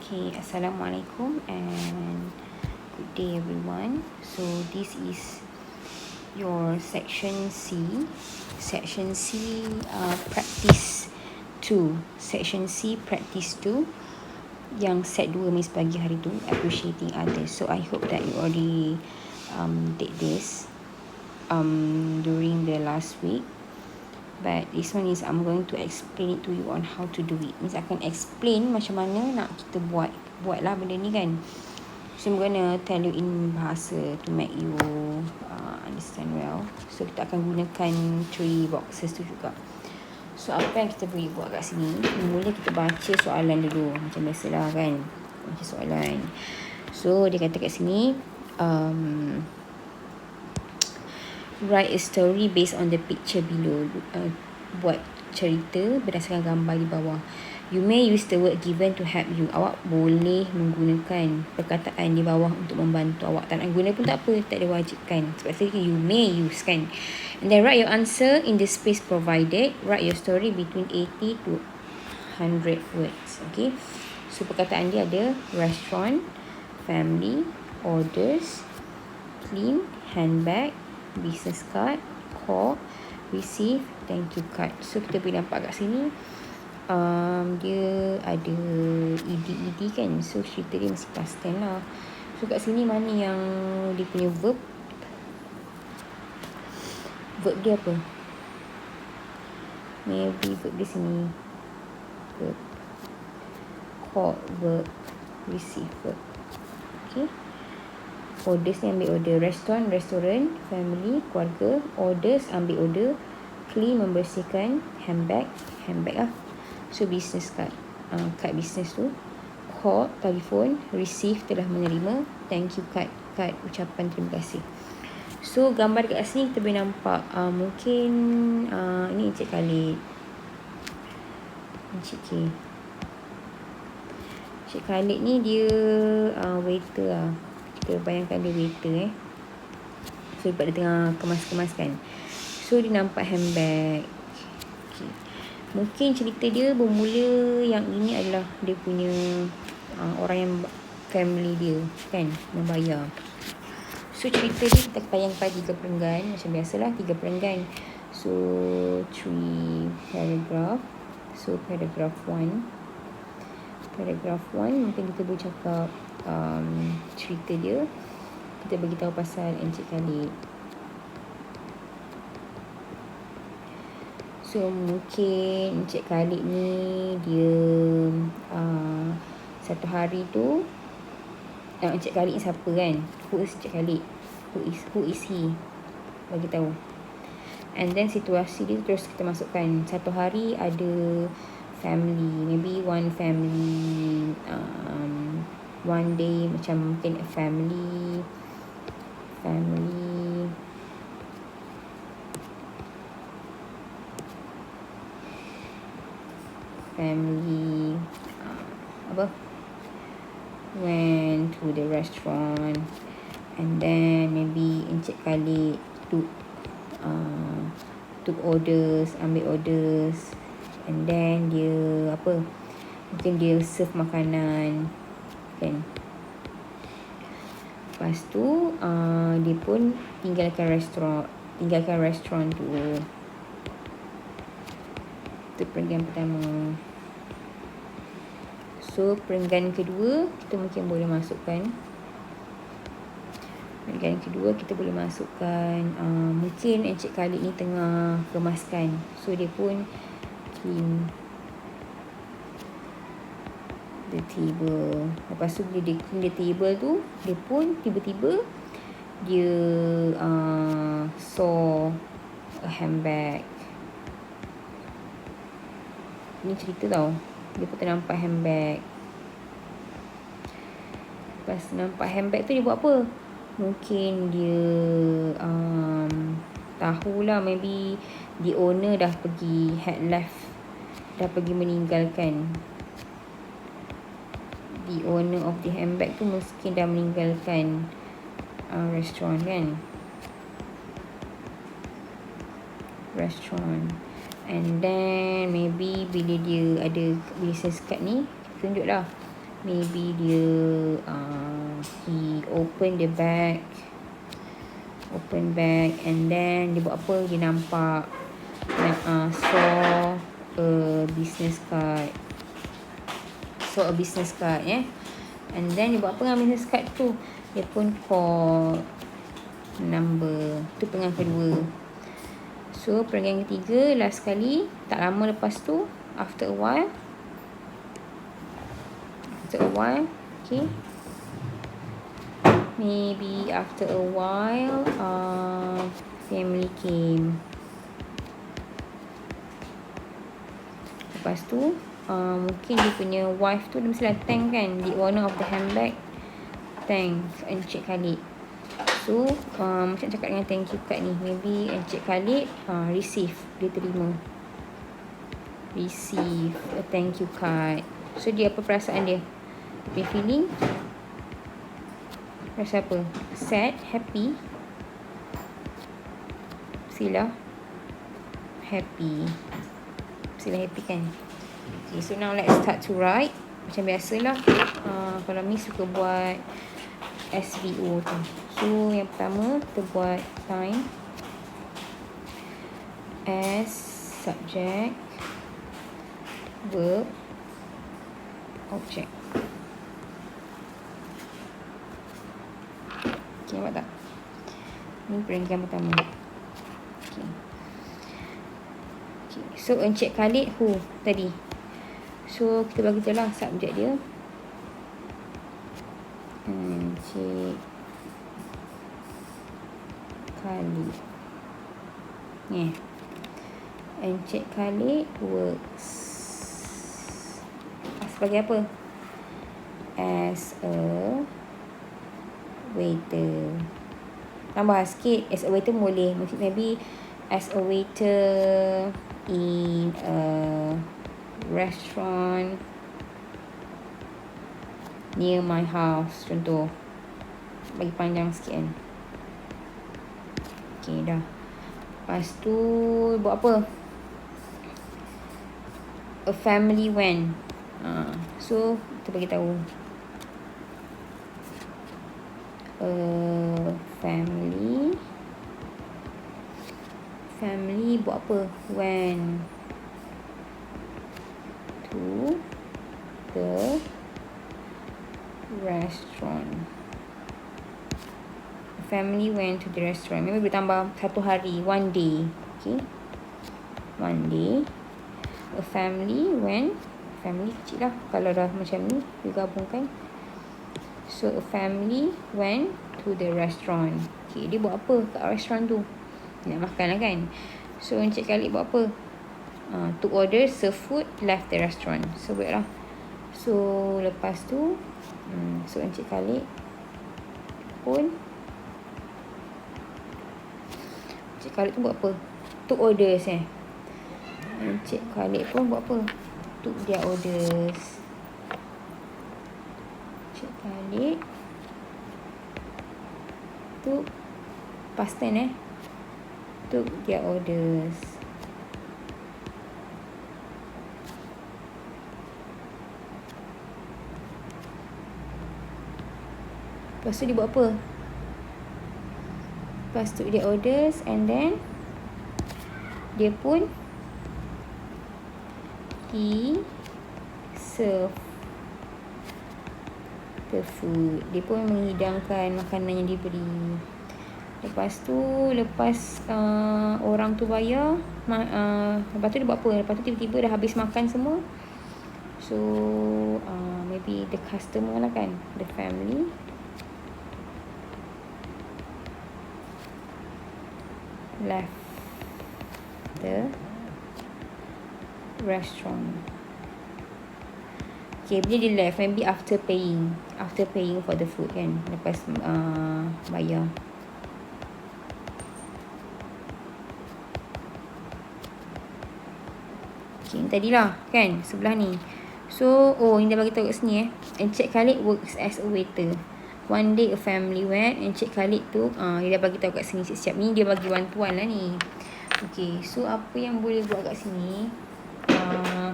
Okay, Assalamualaikum and good day everyone. So this is your section C. Section C practice 2. Section C practice 2 yang set 2 Miss pagi hari tu, appreciating others. So I hope that you already did this during the last week. But this one is I'm going to explain it to you on how to do it. Means I akan explain macam mana nak kita buatlah benda ni kan. So I'm gonna tell you in bahasa to make you understand well. So kita akan gunakan 3 boxes tu juga. So apa yang kita boleh buat kat sini, mula kita baca soalan dulu macam biasalah kan. Baca soalan. So dia kata kat sini write a story based on the picture below. Buat cerita berdasarkan gambar di bawah. You may use the word given to help you. Awak boleh menggunakan perkataan di bawah untuk membantu awak. Tak nak guna pun tak apa, tak ada wajib kan. Sebab tadi you may use kan. And then write your answer in the space provided. Write your story between 80 to 100 words. Okay. So perkataan dia ada restaurant, family, orders, clean, handbag, business card, call, receive, thank you card. So kita boleh nampak kat sini dia ada ed kan. So cerita dia mesti past tense lah. So kat sini mana yang dia punya verb dia apa? Maybe verb di sini verb, call verb, receive verb. Okay. Orders ni ambil order restoran, family, keluarga. Orders ambil order, clean membersihkan, handbag lah. So business card, card business tu. Call telefon, receive telah menerima, thank you card ucapan terima kasih. So gambar kat sini kita boleh nampak mungkin ini Encik Khalid, Encik K. Encik Khalid ni dia waiter lah. Kita bayangkan dia waiter So dia tengah kemas kan. So dia nampak handbag. Okay. Mungkin cerita dia bermula yang ini adalah dia punya orang yang family dia kan membayar. So cerita dia kita bayangkan 3 perenggan macam biasalah 3 perenggan. So 3 paragraph. So paragraph 1 mungkin kita boleh cakap cerita dia. Kita bagi tahu pasal Encik Khalid. So mungkin Encik Khalid ni dia satu hari tu Encik Khalid ni siapa kan? Who is Encik Khalid? Who is he? Bagi tahu. And then situasi dia terus kita masukkan. Satu hari ada family, maybe one family, one day macam mungkin a family went to the restaurant, and then maybe Encik Khalid took orders, ambil orders, and then dia mungkin dia serve makanan kan. Lepas tu dia pun tinggalkan restoran tu. Itu perenggan pertama. So perenggan kedua kita mungkin boleh masukkan. Perenggan kedua kita boleh masukkan mungkin Encik Khalid ni tengah kemaskan. So dia pun clean the table. Lepas tu bila dia clean the table tu, dia pun tiba-tiba dia saw a handbag. Ni cerita tau. Dia pun ternampak handbag. Lepas nampak handbag tu dia buat apa? Mungkin dia tahulah maybe the owner dah meninggalkan. The owner of the handbag tu mungkin dah meninggalkan restoran kan. Restaurant. And then maybe bila dia ada business card ni, tunjuklah maybe dia he open the bag, and then dia buat apa, dia nampak saw a business card, and then dia buat apa dengan business card tu, dia pun call number. Tu perangai kedua. So perangai ketiga, last kali, tak lama lepas tu, after a while, okay, maybe after a while, family came. Lepas tu mungkin dia punya wife tu, dia mestilah thank kan, the owner of the handbag, thanks Encik Khalid. So macam cakap dengan thank you card ni, maybe Encik Khalid receive, dia terima, receive a thank you card. So dia apa perasaan dia? Dia feeling rasa apa? Sad, happy? Sila happy. Sila happy kan? Okay, so now let's start to write. Macam biasalah, kalau Miss suka buat SVO tu. So yang pertama, kita buat time as subject, verb, object. Okay, nampak tak? Ni peringkat pertama. Okay. So Encik Khalid who tadi. So kita bagi je lah subjek dia. Encik Khalid. Encik Khalid works sebagai apa? As a waiter. Tambah sikit, as a waiter boleh. Maybe as a waiter in a restaurant near my house, contoh. Bagi panjang sikit kan. Okay, dah. Lepas tu buat apa? A family went. So kita bagi tahu. A family buat apa? Went to the restaurant. Family went to the restaurant. Maybe boleh tambah satu hari, one day. Okay, one day. A family went, family kecil lah kalau dah macam ni digabungkan. So a family went to the restaurant. Okay, dia buat apa kat restoran tu? Nak makan lah kan. So Encik Khalid buat apa? To order, serve food, left the restaurant. So buat lah. So lepas tu so Encik Khalid pun, Encik Khalid tu buat apa? Took orders Encik Khalid pun buat apa? Took their orders. Encik Khalid took past tense took their orders. Lepas tu dia buat apa? Lepas took their orders, and then dia pun he serve the food. Dia pun menghidangkan makanan yang diberi. Lepas tu, orang tu bayar, lepas tu dia buat apa? Lepas tu tiba-tiba dah habis makan semua. So maybe the customer lah kan, the family left the restaurant. Okay, bila dia left, maybe after paying for the food kan, lepas bayar. Okay, ni tadilah kan, sebelah ni. So ini dah bagi tahu kat sini Encik Khalid works as a waiter. One day a family went. Encik Khalid tu dia dah bagi tahu kat sini siap-siap. Ni dia bagi one to one lah ni. Okay, so apa yang boleh buat kat sini,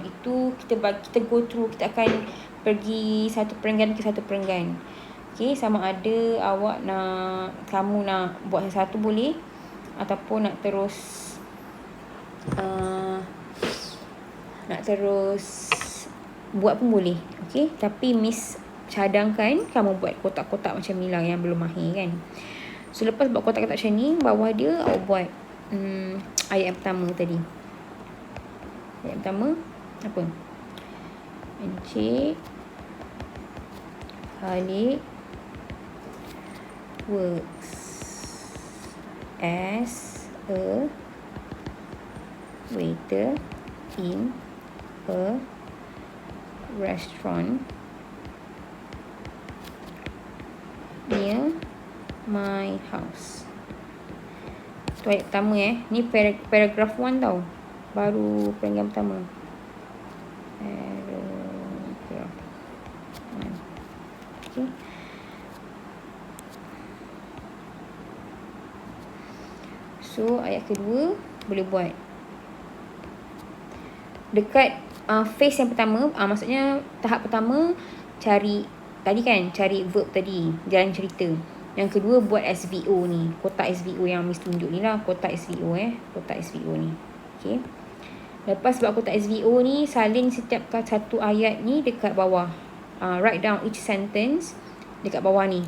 Itu kita go through, kita akan pergi satu perenggan ke satu perenggan. Okay, sama ada kamu nak buat sesuatu boleh, ataupun nak terus buat pun boleh. Okay, tapi Miss cadangkan kamu buat kotak-kotak macam Mila yang belum mahir kan. So lepas buat kotak-kotak macam ni, bawah dia awak buat ayat yang pertama tadi. Ayat pertama apa? Encik Khalid works as a waiter in a restaurant near my house. Tu ayat pertama ni paragraph 1 tau. Baru perenggan pertama. Paragraph 1. Okay. So ayat kedua boleh buat dekat phase yang pertama. Maksudnya tahap pertama cari verb tadi, jalan cerita. Yang kedua buat SVO ni, kotak SVO yang Miss tunjuk ni lah, kotak SVO kotak SVO ni. Okay. Lepas buat kotak SVO ni, salin setiap satu ayat ni dekat bawah. Write down each sentence dekat bawah ni.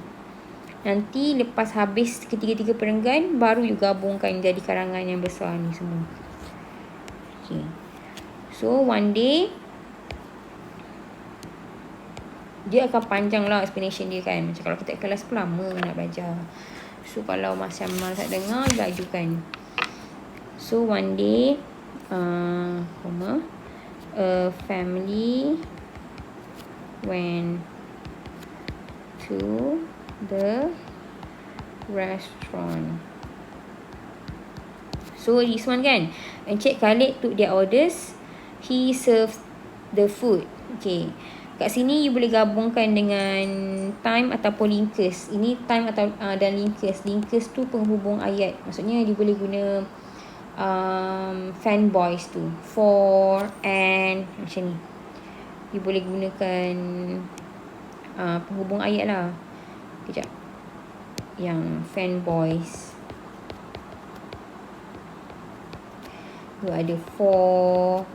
Nanti lepas habis ketiga-tiga perenggan, baru you gabungkan jadi karangan yang besar ni semua. Okay. So one day dia akan panjang lah explanation dia kan. Macam kalau kita kelas pun lama nak belajar. So kalau macam malas nak dengar, lajukan. So one day a family went to the restaurant. So this one kan, Encik Khalid took their orders. He served the food. Okay, kat sini you boleh gabungkan dengan time ataupun linkers. Ini time atau dan linkers. Linkers tu penghubung ayat. Maksudnya dia boleh guna fanboys tu, for, and, macam ni. You boleh gunakan penghubung ayat lah. Kejap. Yang fanboys. You ada for,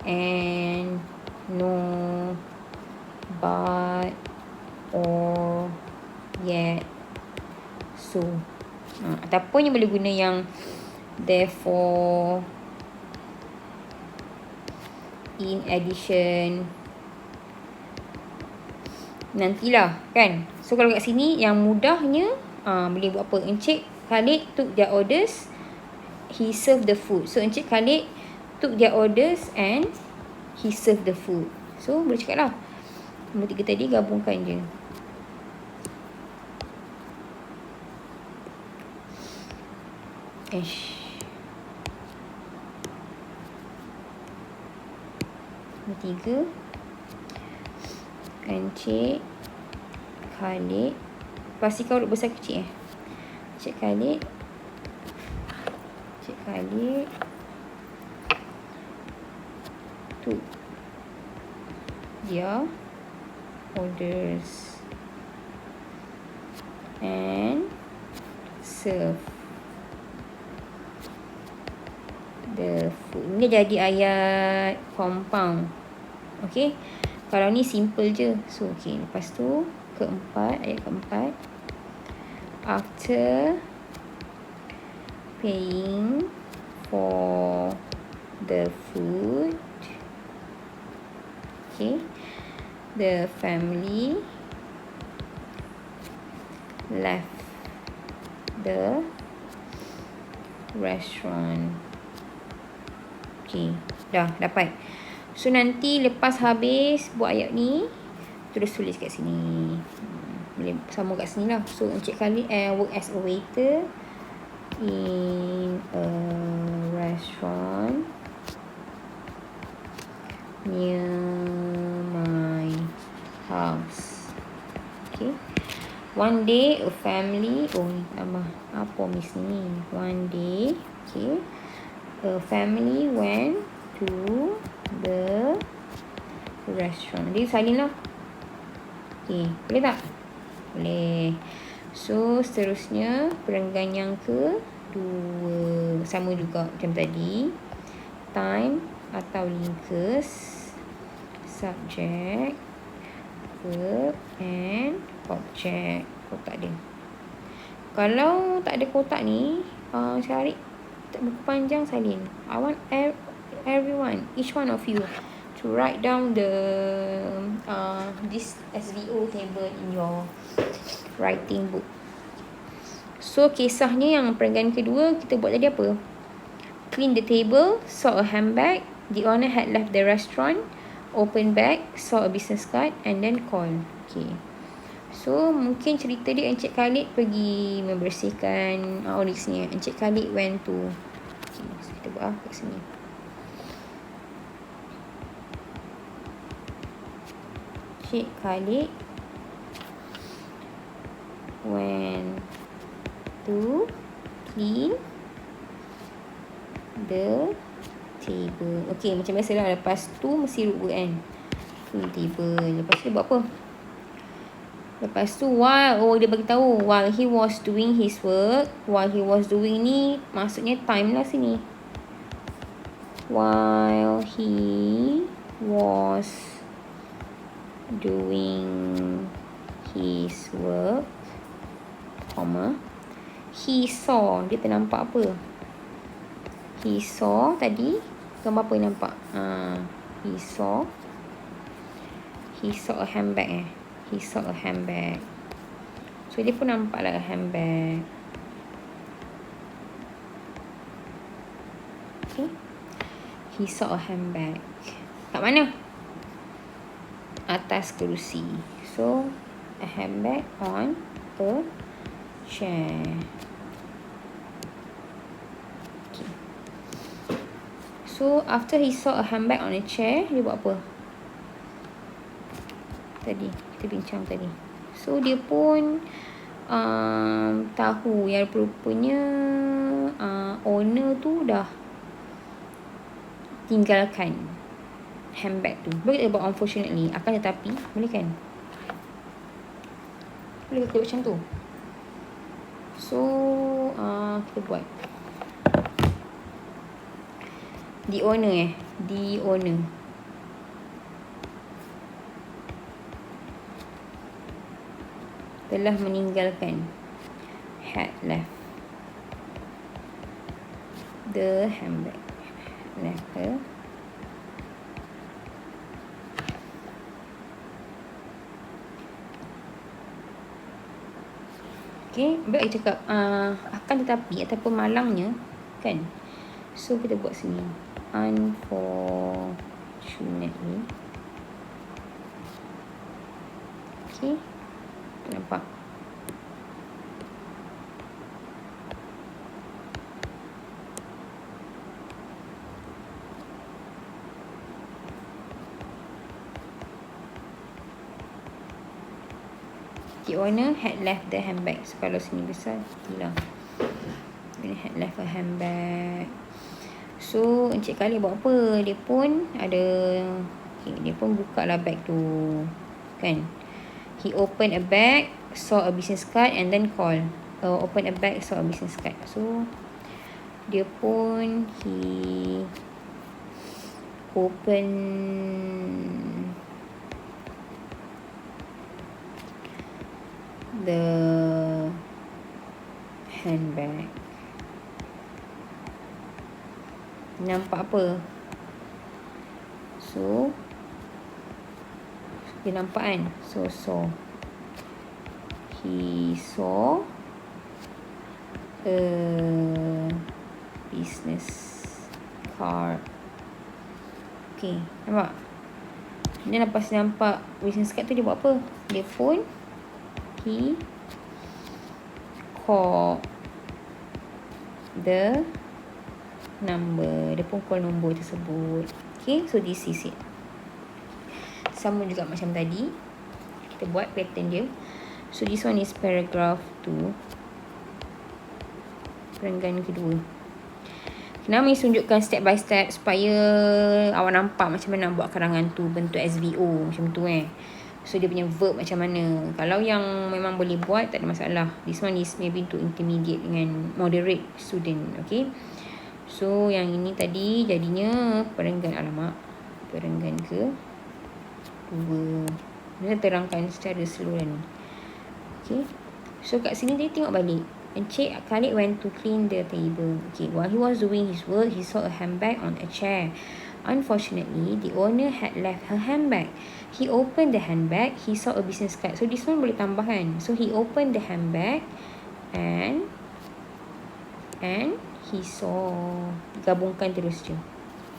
and, no, but, or, yet, so. Ataupun you boleh guna yang therefore, in addition. Nantilah kan. So kalau kat sini yang mudahnya boleh buat apa? Encik Khalid took their orders, he served the food. So Encik Khalid took their orders and he served the food. So boleh cakap lah, nombor 3 tadi gabungkan je. Nombor 3, Encik Khalid, pastikan huruf besar kecil Encik Khalid took their orders and serve the food. Ini jadi ayat compound. Okay, kalau ni simple je. So okay, lepas tu ayat keempat, after paying for the food, okay, the family left the restaurant. Okay, dah dapat. So nanti lepas habis buat ayat ni, terus tulis kat sini. Boleh sama kat sini lah. So Encik Khalid work as a waiter in a restaurant near my house. Okay. One day a family, apa miss ni? One day, okay, a family went to the restaurant. Jadi salin lah. Okay, boleh tak? Boleh. So seterusnya perenggan yang kedua, sama juga macam tadi. Time atau linkers, subject, verb and object. Kotak dia. Kalau tak ada kotak ni, cari buku panjang salin. I want everyone, each one of you to write down the this SVO table in your writing book. So kisahnya yang perenggan kedua kita buat tadi apa? Clean the table, saw a handbag, the owner had left the restaurant, open bag, saw a business card and then call. Okay. So mungkin cerita dia Encik Khalid pergi membersihkan Onyx ni. Encik Khalid went to, okay, so kita buat kat sini. Encik Khalid went to clean the table. Okay, macam biasa lah. Lepas tu mesti root word kan. Clean table. Lepas tu dia buat apa? Lepas tu dia bagi tahu while he was doing his work. While he was doing ni maksudnya time lah sini. While he was doing his work, comma, he saw, dia ternampak apa? He saw tadi gambar apa yang nampak? He saw a handbag He saw a handbag. So dia pun nampak lah a handbag. Okay. He saw a handbag. Kat mana? Atas kerusi. So a handbag on a chair. Okay. So after he saw a handbag on a chair, dia buat apa? Tadi kita bincang tadi. So dia pun tahu yang rupanya owner tu dah tinggalkan handbag tu. Boleh kita buat unfortunately, akan tetapi, boleh kan? Boleh kita buat macam tu. So kita buat the owner telah meninggalkan, had left the handbag, left the okay, baik cakap akan tetapi ataupun malangnya kan. So kita buat sini unfortunately. Okay, nampak? The owner had left the handbag. So kalau sini besar, hilang. Dia had left a handbag. So Encik Khalid buat apa? Dia pun ada, okay, dia pun buka lah bag tu kan. He opened a bag, saw a business card and then call. Open a bag, saw a business card. So dia pun he open the handbag. Nampak apa? So dia nampak kan? So he saw a business card. Okay, nampak? Dia lepas nampak business card tu, dia buat apa? Dia phone, he call the number. Dia pun call nombor tersebut. Okay, so this is it. Sama juga macam tadi, kita buat pattern dia. So this one is paragraph 2, perenggan kedua. Kenapa Miss tunjukkan step by step supaya awak nampak macam mana buat karangan tu bentuk SVO macam tu So dia punya verb macam mana. Kalau yang memang boleh buat tak ada masalah. This one is maybe untuk intermediate dengan moderate student. Okay. So yang ini tadi jadinya perenggan. Alamak, perenggan ke 2. Kita terangkan secara seluruhan. Okay. So kat sini dia tengok balik. Encik Khalid went to clean the table. Okay, while he was doing his work, he saw a handbag on a chair. Unfortunately, the owner had left her handbag. He opened the handbag. He saw a business card. So this one boleh tambah kan. So he opened the handbag and he saw, gabungkan terus je.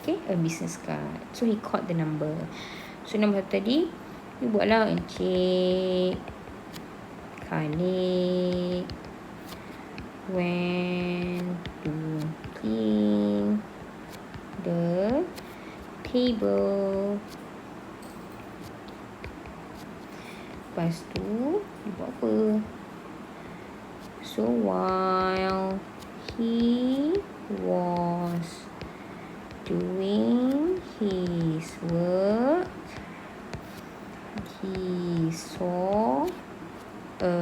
Okay, a business card. So he caught the number. So nombor 1 tadi, dia buatlah Encik Khalid went to clean the table. Lepas tu dia buat apa? So while he was doing his work, he saw a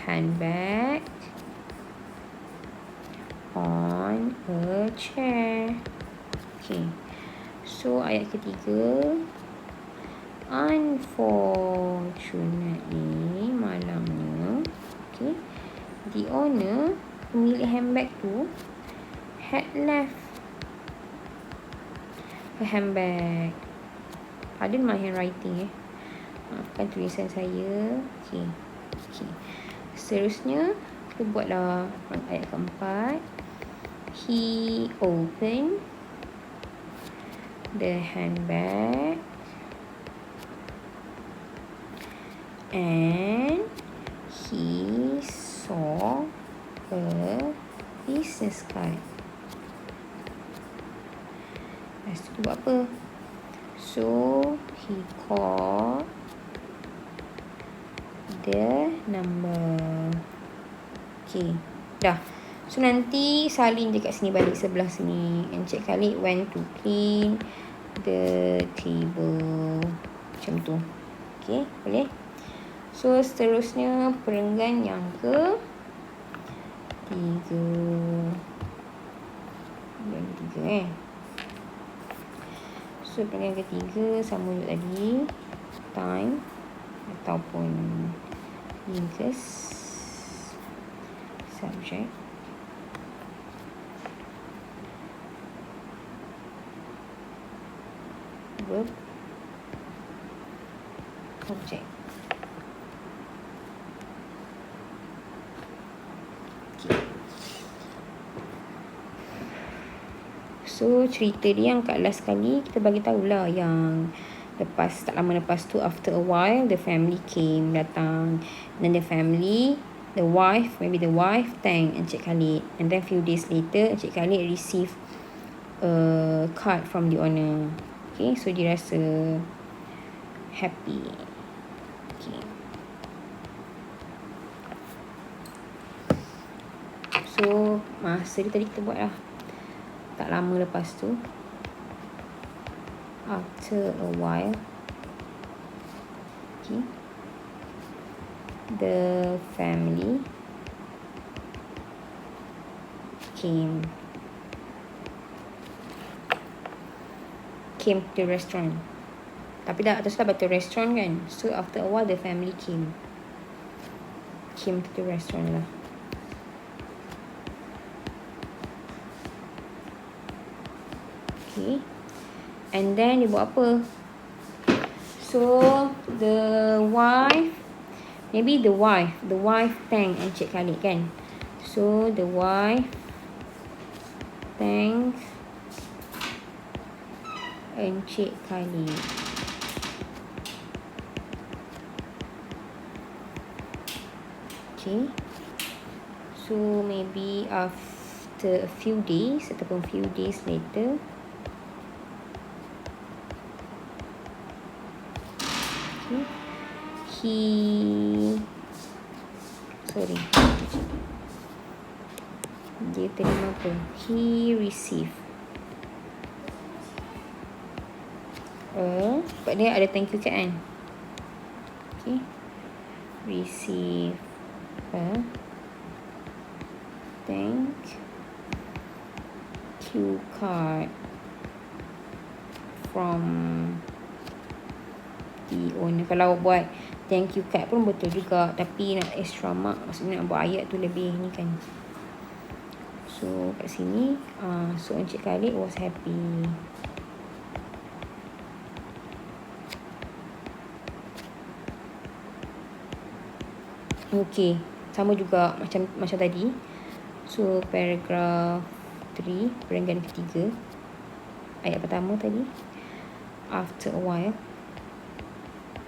handbag on a chair. Okay. So ayat ketiga, unfortunately, malangnya, okay, the owner, pemilik handbag tu, had left her handbag. Pardon my handwriting maafkan tulisan saya. Okay. Seterusnya kita buatlah ayat keempat. He opened the handbag and he saw a business card. Lepas tu buat apa? So he called the number. Okay, dah. So nanti salin je kat sini, balik sebelah sini. Encik Khalid went to clean the table. Macam tu. Okay, boleh? So seterusnya perenggan yang ke 3. Yang ketiga So perenggan ketiga sama juga tadi. Time ataupun linkers, subject, verb, object. Okay. So cerita dia yang kat last kali kita bagi tahulah yang tak lama lepas tu, after a while the family came, datang, and then the wife thanked Encik Khalid, and then few days later Encik Khalid received a card from the owner. Okay, so dia rasa happy. Okay. So masa dia tadi kita buat lah tak lama lepas tu, after a while, okay, the family came to the restaurant. Tapi dah atas dah baca restaurant kan. So after a while the family came to the restaurant lah. Okay. And then dia buat apa? So the wife thanked Encik Khalid kan. So the wife thanks Encik Khalid. Okay. So maybe after a few days ataupun few days later, okay, dia terima apa? He received sebab dia ada thank you card kan. Okay, receive a thank you card from the owner. Kalau buat thank you card pun betul juga, tapi nak extra mark, maksudnya nak buat ayat tu lebih ni kan. So kat sini so Encik Khalid was happy. Okay, sama juga macam tadi. So paragraph 3, perenggan ketiga, ayat pertama tadi. After a while,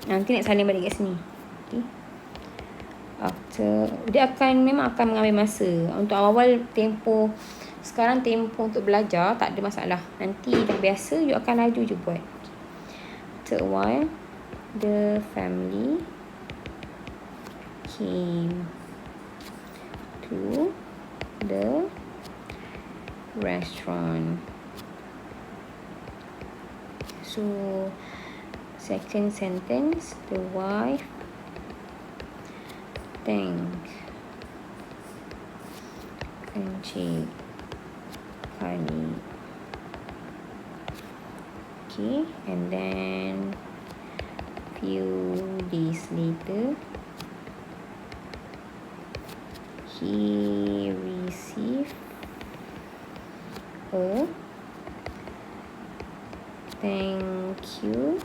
nanti nak salin balik kat sini. Okay, after, dia memang akan mengambil masa. Untuk awal tempoh, sekarang tempoh untuk belajar tak ada masalah. Nanti dah biasa, you akan laju je buat. After a while, the family came to the restaurant. So second sentence, the wife thanked Encik Khalid. Okay, and then few days later, he received a thank you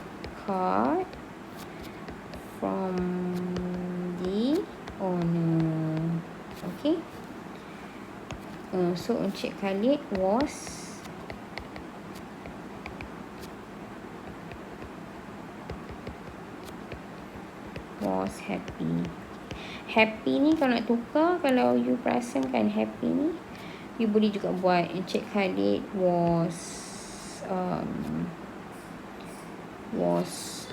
card from the owner. Okay, so Encik Khalid was happy. Happy ni kalau nak tukar, kalau you perasan kan, happy ni you boleh juga buat Encik Khalid was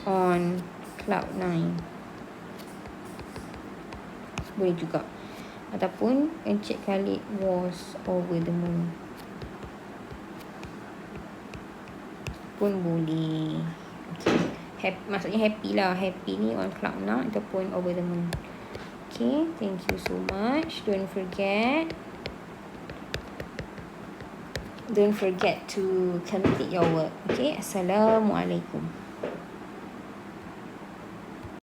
on cloud 9, boleh juga. Ataupun Encik Khalid was over the moon pun boleh. Okay, maksudnya happy lah. Happy ni on cloud 9 ataupun over the moon. Okay, thank you so much. Don't forget to complete your work. Okay, Assalamualaikum.